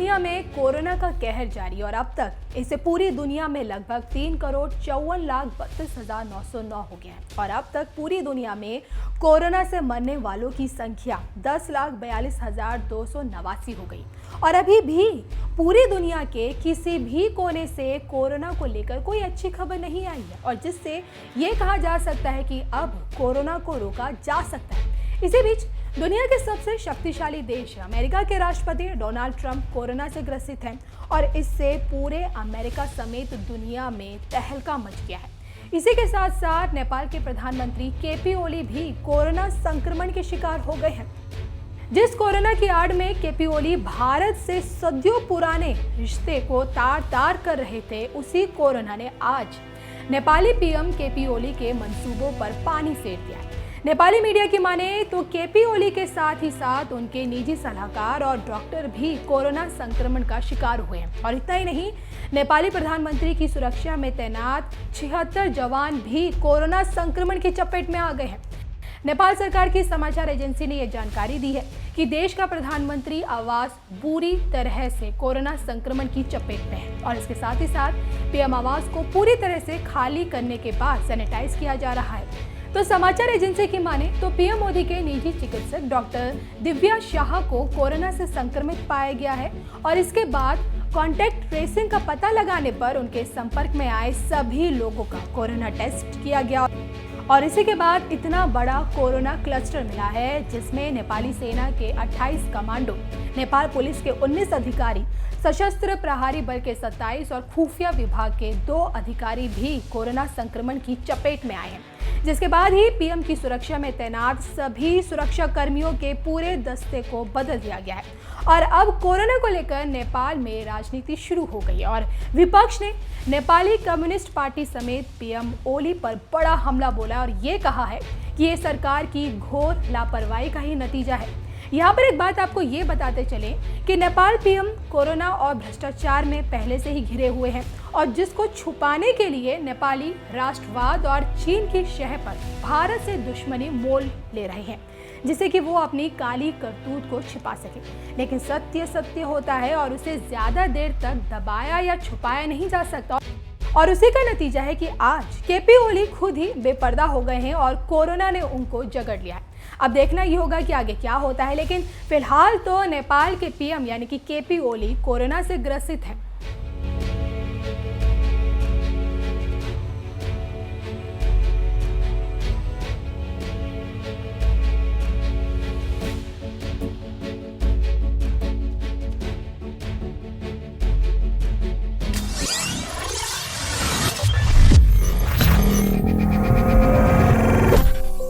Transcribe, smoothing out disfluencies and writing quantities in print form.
दुनिया में कोरोना का कहर जारी और अब तक इसे पूरी दुनिया में लगभग 3,54,32,909 हो गया है और अब तक पूरी दुनिया में कोरोना से मरने वालों की संख्या 10,42,289 हो गई और अभी भी पूरी दुनिया के किसी भी कोने से कोरोना को लेकर कोई अच्छी खबर नहीं आई है और जिससे ये कहा जा सकता है कि अब कोरोना को रोका जा सकता है। इसी बीच दुनिया के सबसे शक्तिशाली देश अमेरिका के राष्ट्रपति डोनाल्ड ट्रंप कोरोना से ग्रसित हैं और इससे पूरे अमेरिका समेत दुनिया में तहलका मच गया है। इसी के साथ साथ नेपाल के प्रधानमंत्री केपी ओली भी कोरोना संक्रमण के शिकार हो गए हैं। जिस कोरोना की आड़ में केपी ओली भारत से सदियों पुराने रिश्ते को तार-तार कर रहे थे, उसी कोरोना ने आज नेपाली पीएम केपी ओली के मंसूबों पर पानी फेर दिया है। नेपाली मीडिया की माने तो केपी ओली के साथ ही साथ उनके निजी सलाहकार और डॉक्टर भी कोरोना संक्रमण का शिकार हुए हैं और इतना ही नहीं, नेपाली प्रधानमंत्री की सुरक्षा में तैनात 76 जवान भी कोरोना संक्रमण की चपेट में आ गए हैं। नेपाल सरकार की समाचार एजेंसी ने यह जानकारी दी है कि देश का प्रधानमंत्री आवास बुरी तरह से कोरोना संक्रमण की चपेट में है और इसके साथ ही साथ पीएम आवास को पूरी तरह से खाली करने के बाद सैनिटाइज किया जा रहा है। तो समाचार एजेंसी की माने तो पीएम मोदी के निजी चिकित्सक डॉक्टर दिव्या शाह को कोरोना से संक्रमित पाया गया है और इसके बाद कॉन्टैक्ट ट्रेसिंग का पता लगाने पर उनके संपर्क में आए सभी लोगों का कोरोना टेस्ट किया गया और इसी के बाद इतना बड़ा कोरोना क्लस्टर मिला है जिसमें नेपाली सेना के 28 कमांडो, नेपाल पुलिस के 19 अधिकारी, सशस्त्र प्रहारी बल के 27 और खुफिया विभाग के 2 अधिकारी भी कोरोना संक्रमण की चपेट में आए हैं, जिसके बाद ही पीएम की सुरक्षा में तैनात सभी सुरक्षा कर्मियों के पूरे दस्ते को बदल दिया गया है और अब कोरोना को लेकर नेपाल में राजनीति शुरू हो गई है और विपक्ष ने नेपाली कम्युनिस्ट पार्टी समेत पीएम ओली पर बड़ा हमला बोला और ये कहा है कि ये सरकार की घोर लापरवाही का ही नतीजा है। यहाँ पर एक बात आपको ये बताते चले कि नेपाल पीएम कोरोना और भ्रष्टाचार में पहले से ही घिरे हुए हैं और जिसको छुपाने के लिए नेपाली राष्ट्रवाद और चीन की शह पर भारत से दुश्मनी मोल ले रहे हैं, जिससे कि वो अपनी काली करतूत को छिपा सके। लेकिन सत्य सत्य होता है और उसे ज्यादा देर तक दबाया या छुपाया नहीं जा सकता और उसी का नतीजा है कि आज केपी ओली खुद ही बेपर्दा हो गए हैं और कोरोना ने उनको जकड़ लिया है। अब देखना ये होगा कि आगे क्या होता है, लेकिन फिलहाल तो नेपाल के पीएम यानी कि केपी ओली कोरोना से ग्रसित हैं।